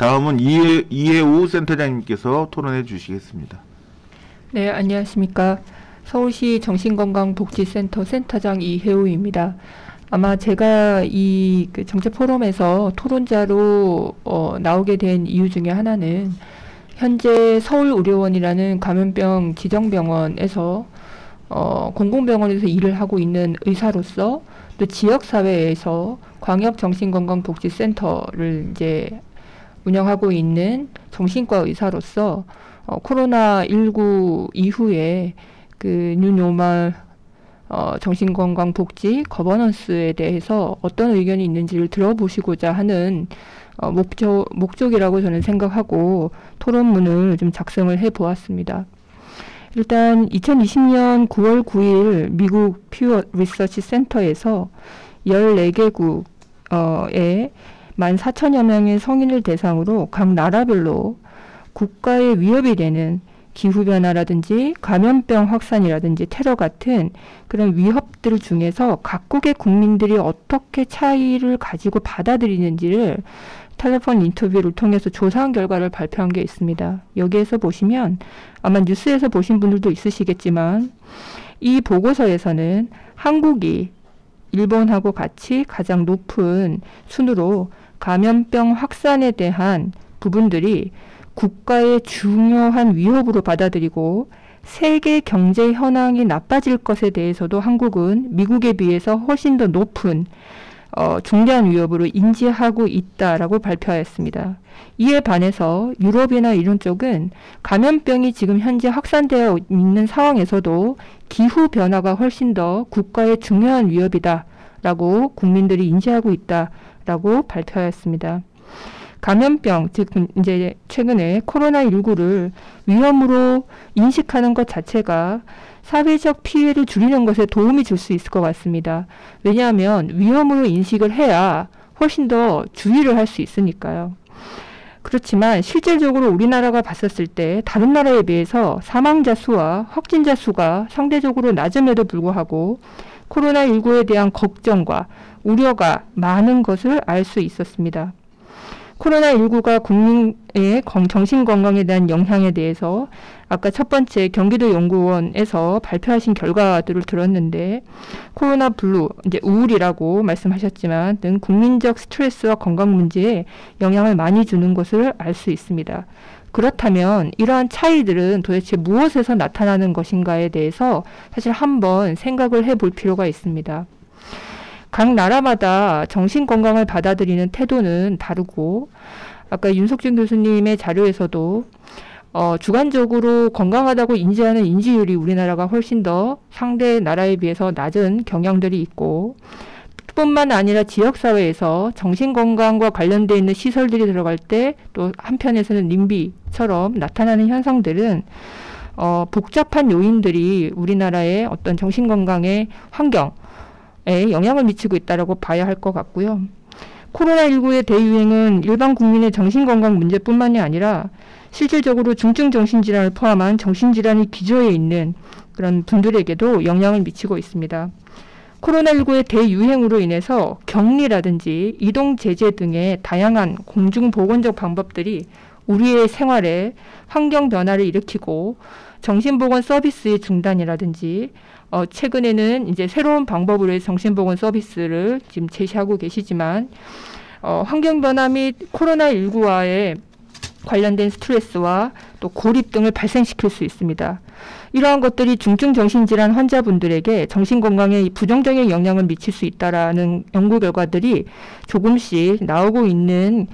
다음은 이해우 센터장님께서 토론해 주시겠습니다. 네, 안녕하십니까. 서울시 정신건강복지센터 센터장 이혜우입니다. 아마 제가 이 정책 포럼에서 토론자로 나오게 된 이유 중에 하나는 현재 서울의료원이라는 감염병 지정병원에서 공공병원에서 일을 하고 있는 의사로서 또 지역사회에서 광역정신건강복지센터를 이제 운영하고 있는 정신과 의사로서 코로나19 이후에 그 뉴노멀 정신건강복지 거버넌스에 대해서 어떤 의견이 있는지를 들어보시고자 하는 목적이라고 저는 생각하고 토론문을 좀 작성을 해보았습니다. 일단 2020년 9월 9일 미국 퓨어 리서치 센터에서 14개국에 14,000여 명의 성인을 대상으로 각 나라별로 국가의 위협이 되는 기후변화라든지 감염병 확산이라든지 테러 같은 그런 위협들 중에서 각국의 국민들이 어떻게 차이를 가지고 받아들이는지를 텔레폰 인터뷰를 통해서 조사한 결과를 발표한 게 있습니다. 여기에서 보시면 아마 뉴스에서 보신 분들도 있으시겠지만 이 보고서에서는 한국이 일본하고 같이 가장 높은 순으로 감염병 확산에 대한 부분들이 국가의 중요한 위협으로 받아들이고 세계 경제 현황이 나빠질 것에 대해서도 한국은 미국에 비해서 훨씬 더 높은 중대한 위협으로 인지하고 있다라고 발표하였습니다. 이에 반해서 유럽이나 이런 쪽은 감염병이 지금 현재 확산되어 있는 상황에서도 기후변화가 훨씬 더 국가의 중요한 위협이다라고 국민들이 인지하고 있다라고 발표하였습니다. 감염병, 즉 이제 최근에 코로나19를 위험으로 인식하는 것 자체가 사회적 피해를 줄이는 것에 도움이 줄 수 있을 것 같습니다. 왜냐하면 위험으로 인식을 해야 훨씬 더 주의를 할 수 있으니까요. 그렇지만 실질적으로 우리나라가 봤었을 때 다른 나라에 비해서 사망자 수와 확진자 수가 상대적으로 낮음에도 불구하고 코로나19에 대한 걱정과 우려가 많은 것을 알 수 있었습니다. 코로나19가 국민의 정신건강에 대한 영향에 대해서 아까 첫 번째 경기도연구원에서 발표하신 결과들을 들었는데 코로나 블루, 이제 우울이라고 말씀하셨지만 등 국민적 스트레스와 건강 문제에 영향을 많이 주는 것을 알 수 있습니다. 그렇다면 이러한 차이들은 도대체 무엇에서 나타나는 것인가에 대해서 사실 한번 생각을 해볼 필요가 있습니다. 각 나라마다 정신건강을 받아들이는 태도는 다르고 아까 윤석준 교수님의 자료에서도 주관적으로 건강하다고 인지하는 인지율이 우리나라가 훨씬 더 상대 나라에 비해서 낮은 경향들이 있고 뿐만 아니라 지역사회에서 정신건강과 관련되어 있는 시설들이 들어갈 때 또 한편에서는 님비처럼 나타나는 현상들은 복잡한 요인들이 우리나라의 어떤 정신건강의 환경 영향을 미치고 있다고 봐야 할 것 같고요. 코로나19의 대유행은 일반 국민의 정신건강 문제뿐만이 아니라 실질적으로 중증 정신질환을 포함한 정신질환이 기저에 있는 그런 분들에게도 영향을 미치고 있습니다. 코로나19의 대유행으로 인해서 격리라든지 이동 제재 등의 다양한 공중보건적 방법들이 우리의 생활에 환경 변화를 일으키고 정신보건 서비스의 중단이라든지 최근에는 이제 새로운 방법으로의 정신보건 서비스를 지금 제시하고 계시지만 환경 변화 및 코로나19와의 관련된 스트레스와 또 고립 등을 발생시킬 수 있습니다. 이러한 것들이 중증 정신질환 환자분들에게 정신건강에 부정적인 영향을 미칠 수 있다라는 연구 결과들이 조금씩 나오고 있는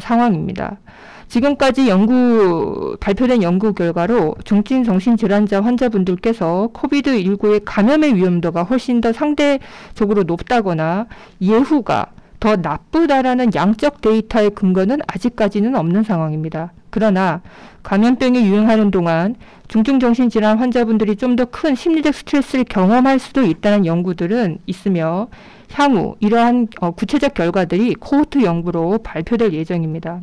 상황입니다. 지금까지 발표된 연구 결과로 중증 정신질환자 환자분들께서 코비드19의 감염의 위험도가 훨씬 더 상대적으로 높다거나 예후가 더 나쁘다라는 양적 데이터의 근거는 아직까지는 없는 상황입니다. 그러나 감염병이 유행하는 동안 중증 정신질환 환자분들이 좀 더 큰 심리적 스트레스를 경험할 수도 있다는 연구들은 있으며 향후 이러한 구체적 결과들이 코호트 연구로 발표될 예정입니다.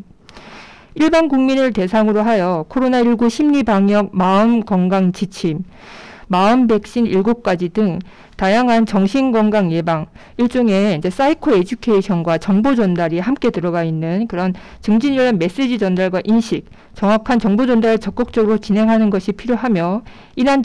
일반 국민을 대상으로 하여 코로나19 심리방역 마음건강 지침, 마음 백신 7가지 등 다양한 정신건강 예방, 일종의 이제 사이코 에듀케이션과 정보 전달이 함께 들어가 있는 그런 증진이란 메시지 전달과 인식, 정확한 정보 전달을 적극적으로 진행하는 것이 필요하며, 이는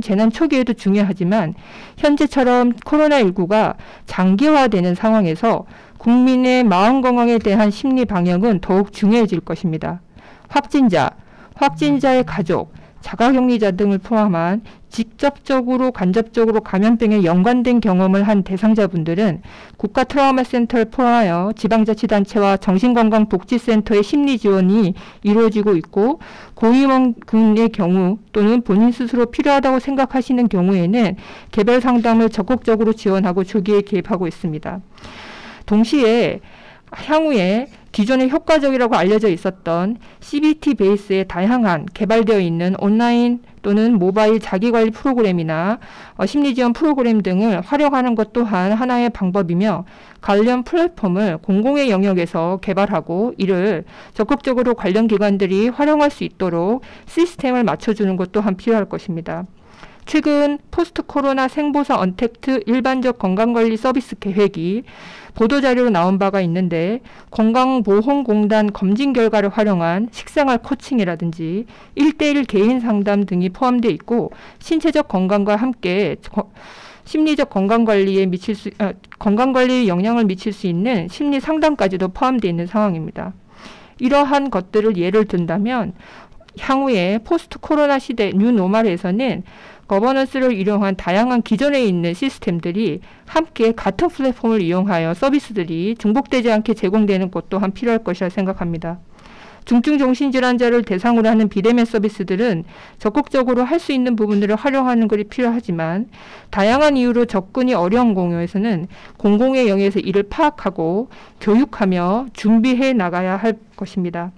재난 초기에도 중요하지만 현재처럼 코로나19가 장기화되는 상황에서 국민의 마음 건강에 대한 심리 방역은 더욱 중요해질 것입니다. 확진자의 가족, 자가격리자 등을 포함한 직접적으로 간접적으로 감염병에 연관된 경험을 한 대상자분들은 국가 트라우마 센터를 포함하여 지방자치단체와 정신건강복지센터의 심리 지원이 이루어지고 있고, 고위험군의 경우 또는 본인 스스로 필요하다고 생각하시는 경우에는 개별 상담을 적극적으로 지원하고 조기에 개입하고 있습니다. 동시에 향후에 기존에 효과적이라고 알려져 있었던 CBT 베이스의 다양한 개발되어 있는 온라인 또는 모바일 자기관리 프로그램이나 심리지원 프로그램 등을 활용하는 것 또한 하나의 방법이며, 관련 플랫폼을 공공의 영역에서 개발하고 이를 적극적으로 관련 기관들이 활용할 수 있도록 시스템을 맞춰주는 것 또한 필요할 것입니다. 최근 포스트 코로나 생보사 언택트 일반적 건강관리 서비스 계획이 보도자료로 나온 바가 있는데, 건강보험공단 검진 결과를 활용한 식생활 코칭이라든지 1:1 개인 상담 등이 포함되어 있고, 신체적 건강과 함께 심리적 건강관리에 건강관리에 영향을 미칠 수 있는 심리 상담까지도 포함되어 있는 상황입니다. 이러한 것들을 예를 든다면 향후에 포스트 코로나 시대 뉴노멀에서는 거버넌스를 이용한 다양한 기존에 있는 시스템들이 함께 같은 플랫폼을 이용하여 서비스들이 중복되지 않게 제공되는 것 또한 필요할 것이라 생각합니다. 중증 정신질환자를 대상으로 하는 비대면 서비스들은 적극적으로 할 수 있는 부분들을 활용하는 것이 필요하지만, 다양한 이유로 접근이 어려운 경우에서는 공공의 영역에서 이를 파악하고 교육하며 준비해 나가야 할 것입니다.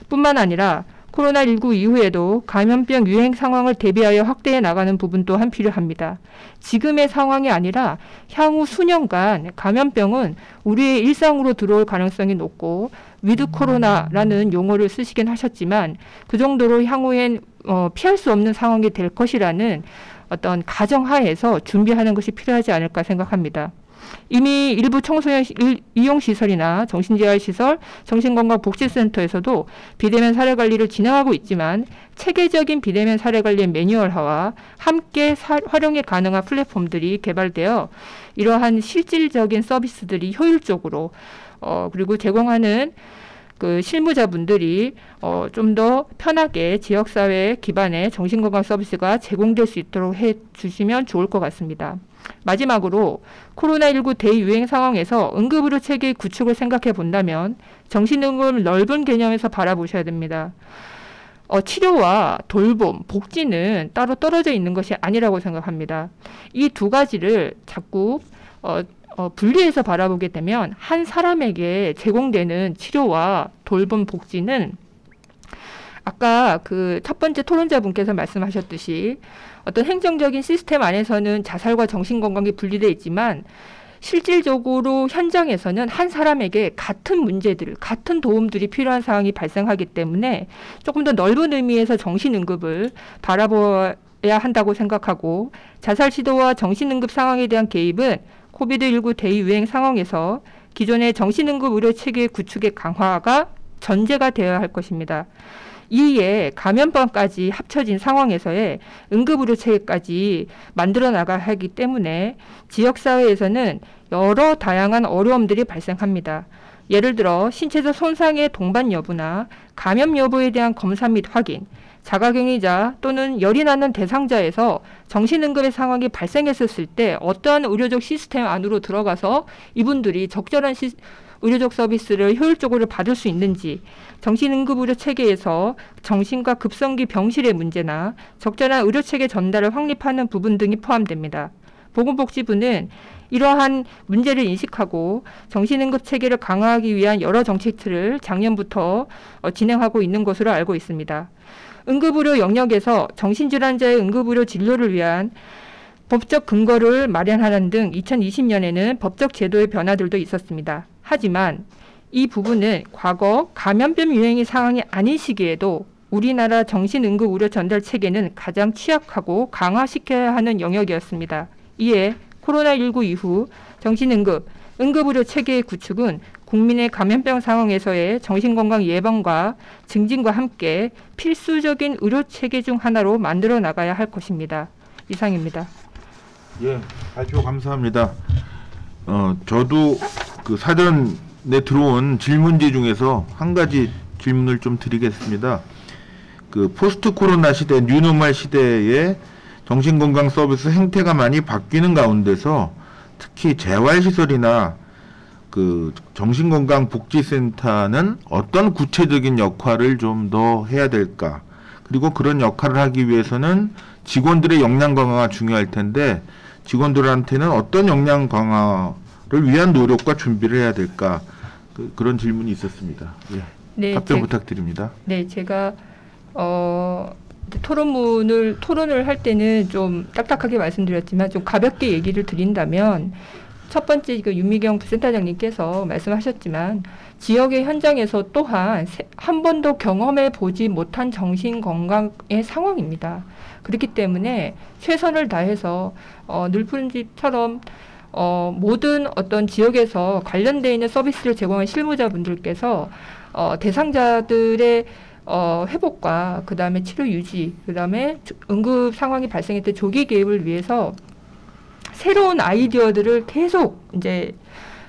뿐만 아니라 코로나19 이후에도 감염병 유행 상황을 대비하여 확대해 나가는 부분 또한 필요합니다. 지금의 상황이 아니라 향후 수년간 감염병은 우리의 일상으로 들어올 가능성이 높고, 위드 코로나라는 용어를 쓰시긴 하셨지만 그 정도로 향후엔 피할 수 없는 상황이 될 것이라는 어떤 가정하에서 준비하는 것이 필요하지 않을까 생각합니다. 이미 일부 청소년 이용시설이나 정신재활시설, 정신건강복지센터에서도 비대면 사례관리를 진행하고 있지만, 체계적인 비대면 사례관리의 매뉴얼화와 함께 활용이 가능한 플랫폼들이 개발되어 이러한 실질적인 서비스들이 효율적으로 그리고 제공하는 그 실무자분들이 좀 더 편하게 지역사회 기반의 정신건강 서비스가 제공될 수 있도록 해주시면 좋을 것 같습니다. 마지막으로 코로나19 대유행 상황에서 응급의료 체계의 구축을 생각해 본다면 정신응급을 넓은 개념에서 바라보셔야 됩니다. 치료와 돌봄, 복지는 따로 떨어져 있는 것이 아니라고 생각합니다. 이 두 가지를 자꾸 분리해서 바라보게 되면 한 사람에게 제공되는 치료와 돌봄, 복지는 아까 그 첫 번째 토론자분께서 말씀하셨듯이 어떤 행정적인 시스템 안에서는 자살과 정신건강이 분리되어 있지만, 실질적으로 현장에서는 한 사람에게 같은 문제들, 같은 도움들이 필요한 상황이 발생하기 때문에 조금 더 넓은 의미에서 정신응급을 바라봐야 한다고 생각하고, 자살 시도와 정신응급 상황에 대한 개입은 코비드19 대유행 상황에서 기존의 정신응급 의료 체계 구축의 강화가 전제가 되어야 할 것입니다. 이에 감염병까지 합쳐진 상황에서의 응급의료 체계까지 만들어 나가야 하기 때문에 지역사회에서는 여러 다양한 어려움들이 발생합니다. 예를 들어 신체적 손상의 동반 여부나 감염 여부에 대한 검사 및 확인, 자가격리자 또는 열이 나는 대상자에서 정신응급의 상황이 발생했을 때 어떠한 의료적 시스템 안으로 들어가서 이분들이 적절한 의료적 서비스를 효율적으로 받을 수 있는지, 정신응급의료 체계에서 정신과 급성기 병실의 문제나 적절한 의료체계 전달을 확립하는 부분 등이 포함됩니다. 보건복지부는 이러한 문제를 인식하고 정신응급 체계를 강화하기 위한 여러 정책들을 작년부터 진행하고 있는 것으로 알고 있습니다. 응급의료 영역에서 정신질환자의 응급의료 진료를 위한 법적 근거를 마련하는 등 2020년에는 법적 제도의 변화들도 있었습니다. 하지만 이 부분은 과거 감염병 유행의 상황이 아닌 시기에도 우리나라 정신응급 의료 전달 체계는 가장 취약하고 강화시켜야 하는 영역이었습니다. 이에 코로나19 이후 정신응급, 응급의료 체계의 구축은 국민의 감염병 상황에서의 정신건강 예방과 증진과 함께 필수적인 의료 체계 중 하나로 만들어 나가야 할 것입니다. 이상입니다. 예, 발표 감사합니다. 저도 그 사전에 들어온 질문지 중에서 한 가지 질문을 좀 드리겠습니다. 그 포스트 코로나 시대, 뉴노멀 시대에 정신건강 서비스 행태가 많이 바뀌는 가운데서 특히 재활시설이나 그 정신건강복지센터는 어떤 구체적인 역할을 좀 더 해야 될까? 그리고 그런 역할을 하기 위해서는 직원들의 역량 강화가 중요할 텐데 직원들한테는 어떤 역량 강화를 위한 노력과 준비를 해야 될까? 그런 질문이 있었습니다. 예. 네, 답변 부탁드립니다. 네, 제가 토론을 할 때는 좀 딱딱하게 말씀드렸지만 좀 가볍게 얘기를 드린다면 첫 번째 윤미경 센터장님께서 말씀하셨지만 지역의 현장에서 또한 한 번도 경험해 보지 못한 정신건강의 상황입니다. 그렇기 때문에 최선을 다해서 늘푸른집처럼 모든 어떤 지역에서 관련되어 있는 서비스를 제공한 실무자분들께서 대상자들의 회복과 그 다음에 치료 유지, 그 다음에 응급 상황이 발생할 때 조기 개입을 위해서 새로운 아이디어들을 계속 이제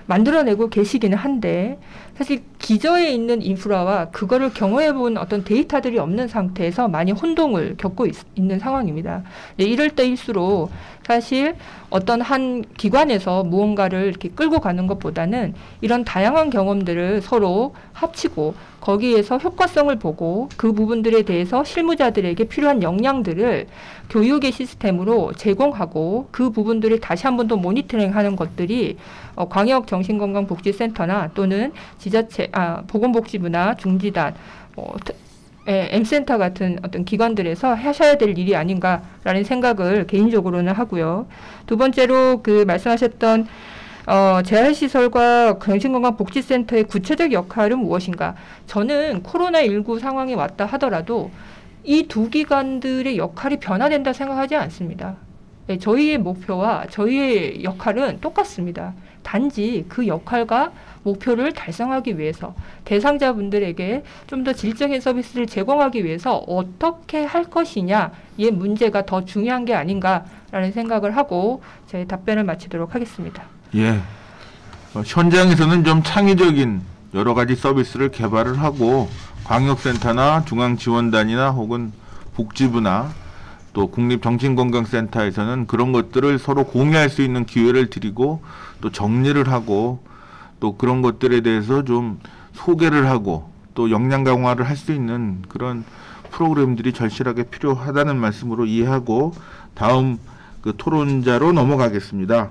만들어내고 계시기는 한데 사실 기저에 있는 인프라와 그거를 경험해본 어떤 데이터들이 없는 상태에서 많이 혼동을 겪고 있는 상황입니다. 네, 이럴 때일수록 사실 어떤 한 기관에서 무언가를 이렇게 끌고 가는 것보다는 이런 다양한 경험들을 서로 합치고 거기에서 효과성을 보고 그 부분들에 대해서 실무자들에게 필요한 역량들을 교육의 시스템으로 제공하고 그 부분들을 다시 한 번 더 모니터링하는 것들이 광역정신건강복지센터나 또는 지자체, 보건복지부나 중지단, M센터 같은 어떤 기관들에서 하셔야 될 일이 아닌가라는 생각을 개인적으로는 하고요. 두 번째로 그 말씀하셨던 재활시설과 정신건강복지센터의 구체적 역할은 무엇인가? 저는 코로나19 상황이 왔다 하더라도 이 두 기관들의 역할이 변화된다 생각하지 않습니다. 네, 저희의 목표와 저희의 역할은 똑같습니다. 단지 그 역할과 목표를 달성하기 위해서 대상자분들에게 좀 더 질적인 서비스를 제공하기 위해서 어떻게 할 것이냐의 문제가 더 중요한 게 아닌가라는 생각을 하고 제 답변을 마치도록 하겠습니다. 예, 현장에서는 좀 창의적인 여러 가지 서비스를 개발을 하고 광역센터나 중앙지원단이나 혹은 복지부나 또 국립정신건강센터에서는 그런 것들을 서로 공유할 수 있는 기회를 드리고 또 정리를 하고 또 그런 것들에 대해서 좀 소개를 하고 또 역량 강화를 할 수 있는 그런 프로그램들이 절실하게 필요하다는 말씀으로 이해하고 다음 그 토론자로 넘어가겠습니다.